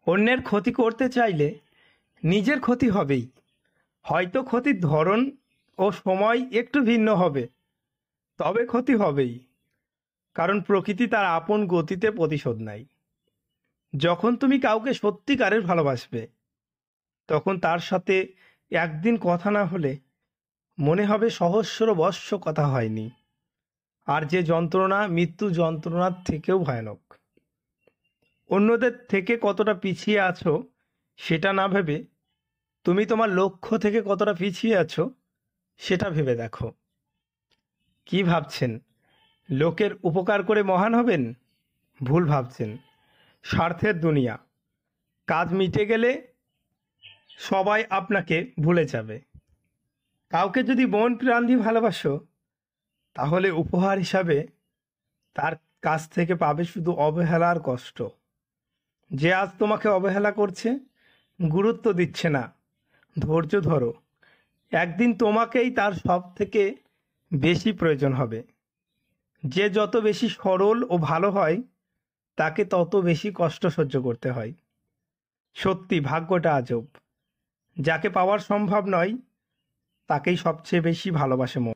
অন্যের ক্ষতি করতে চাইলে নিজের ক্ষতি হবেই। হয়তো ক্ষতির ধরন ও সময় একটু ভিন্ন হবে, তবে ক্ষতি হবেই। কারণ প্রকৃতি তার আপন গতিতে প্রতিশোধ নেয়। যখন তুমি কাউকে সত্যিকারের ভালোবাসবে, তখন তার সাথে একদিন কথা না হলে মনে হবে সহস্র বৎস কথা হয়নি। আর যে যন্ত্রণা মৃত্যু যন্ত্রণার থেকেও ভয়ানক। অন্যদের থেকে কতটা পিছিয়ে আছো সেটা না ভেবে তুমি তোমার লক্ষ্য থেকে কতটা পিছিয়ে আছো সেটা ভেবে দেখো। কি ভাবছেন লোকের উপকার করে মহান হবেন? ভুল ভাবছেন। স্বার্থের দুনিয়া। কাজ মিটে গেলে সবাই আপনাকে ভুলে যাবে। কাউকে যদি মন প্রাণ দিয়ে ভালোবাসো, তাহলে উপহার হিসাবে তার কাছ থেকে পাবে শুধু অবহেলা আর কষ্ট। যে আজ তোমাকে অবহেলা করছে, গুরুত্ব দিচ্ছে না, ধৈর্য ধরো। একদিন তোমাকেই তার সব থেকে বেশি প্রয়োজন হবে। যে যত বেশি সরল ও ভালো হয়, তাকে তত বেশি কষ্ট সহ্য করতে হয়। সত্যি ভাগ্যটা আজব। যাকে পাওয়ার সম্ভব নয়, তাকেই সবচেয়ে বেশি ভালোবাসে মন।